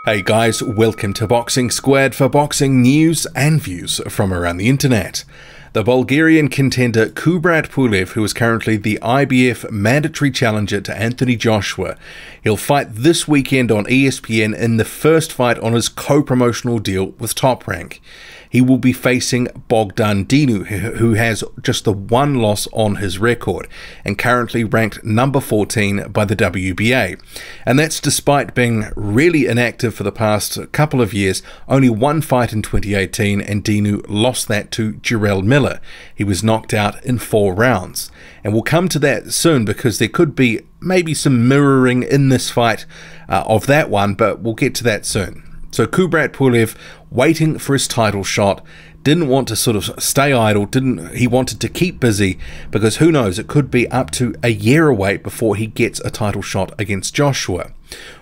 Hey guys, welcome to Boxing Squared for boxing news and views from around the internet. The Bulgarian contender Kubrat Pulev, who is currently the IBF mandatory challenger to Anthony Joshua, he'll fight this weekend on ESPN in the first fight on his co-promotional deal with Top Rank. He will be facing Bogdan Dinu, who has just the one loss on his record and currently ranked number 14 by the WBA. And that's despite being really inactive for the past couple of years. Only one fight in 2018, and Dinu lost that to Jarrell Miller. He was knocked out in 4 rounds. And we'll come to that soon because there could be maybe some mirroring in this fight of that one, but we'll get to that soon. So Kubrat Pulev, waiting for his title shot, didn't want to sort of stay idle, he wanted to keep busy, because who knows, it could be up to a year away before he gets a title shot against Joshua.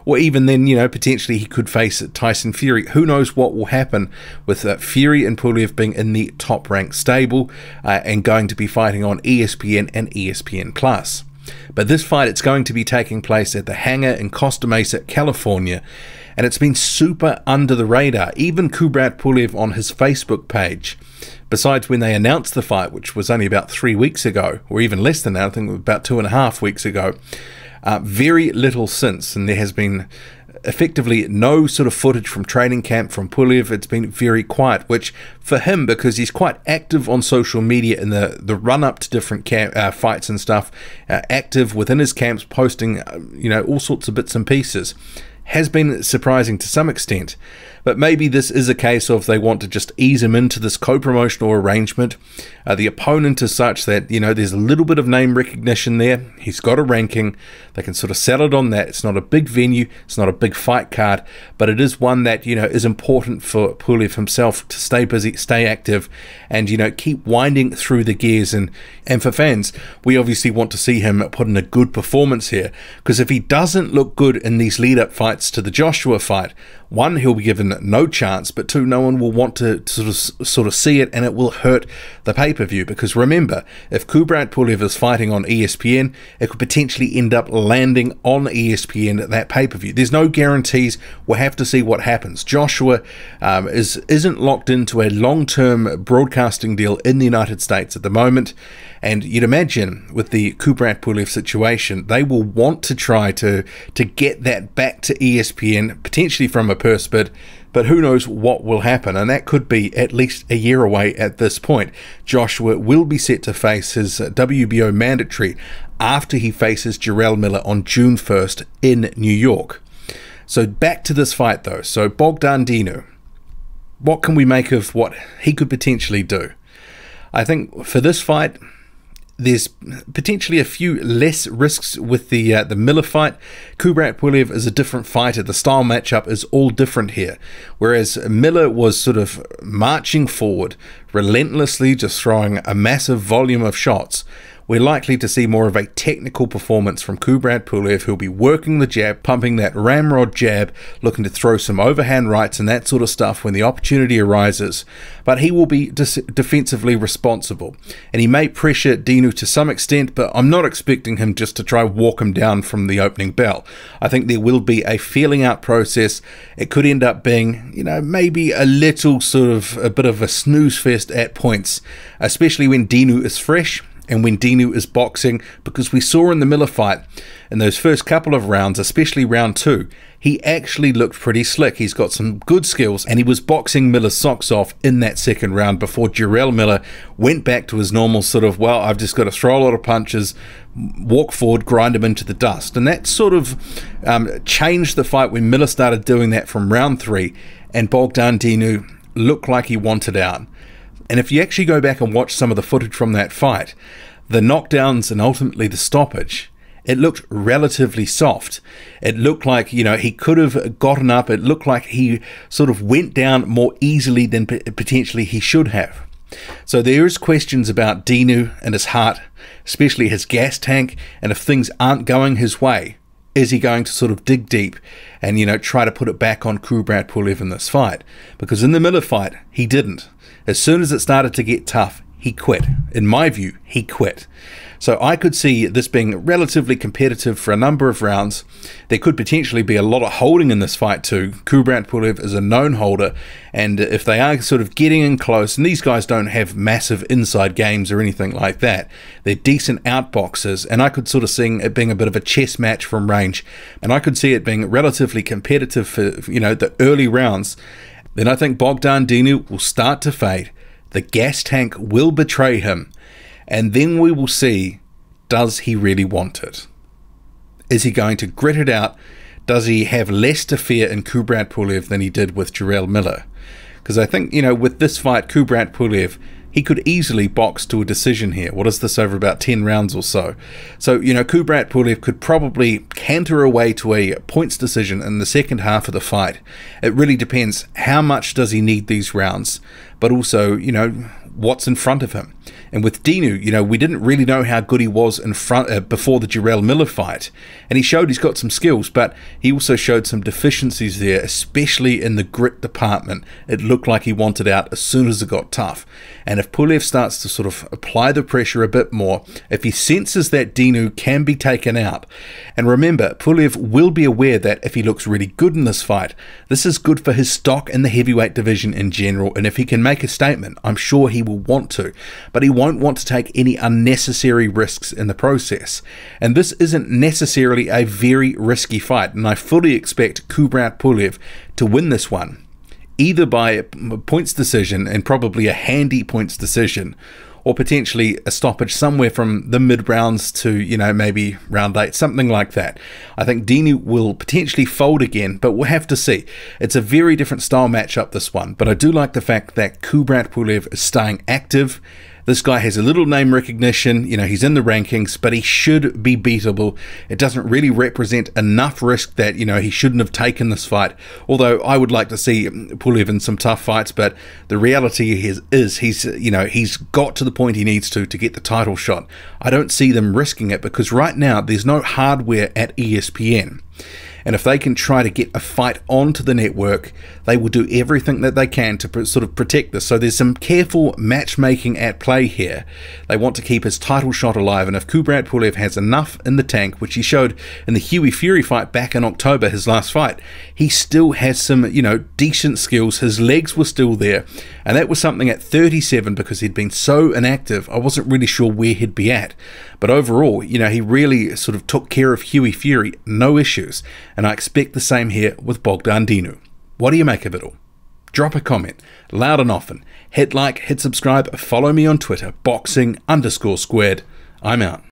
Or even then, you know, potentially he could face Tyson Fury. Who knows what will happen with Fury and Pulev being in the Top Rank stable and going to be fighting on ESPN and ESPN+. But this fight, it's going to be taking place at the Hangar in Costa Mesa, California, and it's been super under the radar. Even Kubrat Pulev on his Facebook page, besides when they announced the fight, which was only about 3 weeks ago, or even less than that, I think about 2.5 weeks ago, very little since, and there has been effectively no sort of footage from training camp from Pulev. It's been very quiet, which for him, because he's quite active on social media in the run-up to different fights and stuff, active within his camps, posting you know, all sorts of bits and pieces, has been surprising to some extent. But maybe this is a case of they want to just ease him into this co-promotional arrangement. The opponent is such that, you know, there's a little bit of name recognition there. He's got a ranking. They can sort of sell it on that. It's not a big venue. It's not a big fight card. But it is one that, you know, is important for Pulev himself to stay busy, stay active, and, you know, keep winding through the gears. And for fans, we obviously want to see him put in a good performance here. Because if he doesn't look good in these lead-up fights to the Joshua fight, one, he'll be given no chance, but two, no one will want to sort of see it, and it will hurt the pay-per-view. Because remember, if Kubrat Pulev is fighting on ESPN, it could potentially end up landing on ESPN at that pay-per-view. There's no guarantees. We'll have to see what happens. Joshua isn't locked into a long-term broadcasting deal in the United States at the moment, and you'd imagine with the Kubrat Pulev situation, they will want to try to get that back to ESPN, potentially from a purse bid, but who knows what will happen, and that could be at least a year away at this point. Joshua will be set to face his WBO mandatory after he faces Jarrell Miller on June 1st in New York. So back to this fight though. So Bogdan Dinu, what can we make of what he could potentially do? I think for this fight, there's potentially a few less risks with the Miller fight. Kubrat Pulev is a different fighter. The style matchup is all different here. Whereas Miller was sort of marching forward, relentlessly just throwing a massive volume of shots, we're likely to see more of a technical performance from Kubrat Pulev, who'll be working the jab, pumping that ramrod jab, looking to throw some overhand rights and that sort of stuff when the opportunity arises. But he will be defensively responsible, and he may pressure Dinu to some extent, but I'm not expecting him just to try walk him down from the opening bell. I think there will be a feeling out process. It could end up being, you know, maybe a little sort of a bit of a snooze fest at points, especially when Dinu is fresh and when Dinu is boxing, because we saw in the Miller fight, in those first couple of rounds, especially round 2, he actually looked pretty slick. He's got some good skills, and he was boxing Miller's socks off in that second round before Jarrell Miller went back to his normal sort of, well, I've just got to throw a lot of punches, walk forward, grind him into the dust. And that sort of changed the fight when Miller started doing that from round 3, and Bogdan Dinu looked like he wanted out. And if you actually go back and watch some of the footage from that fight, the knockdowns and ultimately the stoppage, it looked relatively soft. It looked like, you know, he could have gotten up. It looked like he sort of went down more easily than potentially he should have. So there is questions about Dinu and his heart, especially his gas tank, and if things aren't going his way, is he going to sort of dig deep and, you know, try to put it back on Kubrat Pulev in this fight? Because in the Miller fight, he didn't. As soon as it started to get tough, he quit. In my view, he quit. So I could see this being relatively competitive for a number of rounds. There could potentially be a lot of holding in this fight too. Kubrat Pulev is a known holder, and if they are sort of getting in close, and these guys don't have massive inside games or anything like that, they're decent outboxers, and I could sort of see it being a bit of a chess match from range, and I could see it being relatively competitive for, you know, the early rounds. Then I think Bogdan Dinu will start to fade. The gas tank will betray him, and then we will see, does he really want it? Is he going to grit it out? Does he have less to fear in Kubrat Pulev than he did with Jarrell Miller? Because I think, you know, with this fight, Kubrat Pulev, he could easily box to a decision here. What is this, over about 10 rounds or so? So, you know, Kubrat Pulev could probably canter away to a points decision in the second half of the fight. It really depends how much does he need these rounds, but also, you know, what's in front of him. And with Dinu, you know, we didn't really know how good he was in front before the Jarrell Miller fight, and he showed he's got some skills, but he also showed some deficiencies there, especially in the grit department. It looked like he wanted out as soon as it got tough. And if Pulev starts to sort of apply the pressure a bit more, if he senses that Dinu can be taken out, and remember, Pulev will be aware that if he looks really good in this fight, this is good for his stock in the heavyweight division in general, and if he can make a statement, I'm sure he will want to, but he won't want to take any unnecessary risks in the process. And this isn't necessarily a very risky fight, and I fully expect Kubrat Pulev to win this one, either by a points decision, and probably a handy points decision, or potentially a stoppage somewhere from the mid-rounds to, you know, maybe round 8, something like that. I think Dinu will potentially fold again, but we'll have to see. It's a very different style matchup, this one, but I do like the fact that Kubrat Pulev is staying active. This guy has a little name recognition, you know, he's in the rankings, but he should be beatable. It doesn't really represent enough risk that, you know, he shouldn't have taken this fight. Although I would like to see Pulev in some tough fights, but the reality is he's, you know, he's got to the point he needs to get the title shot. I don't see them risking it because right now there's no hardware at ESPN. And if they can try to get a fight onto the network, they will do everything that they can to sort of protect this. So there's some careful matchmaking at play here. They want to keep his title shot alive, and if Kubrat Pulev has enough in the tank, which he showed in the Hughie Fury fight back in October, his last fight, he still has some, you know, decent skills. His legs were still there, and that was something at 37, because he'd been so inactive, I wasn't really sure where he'd be at. But overall, you know, he really sort of took care of Hughie Fury, no issues. And I expect the same here with Bogdan Dinu. What do you make of it all? Drop a comment, loud and often. Hit like, hit subscribe, follow me on Twitter, boxing_squared. I'm out.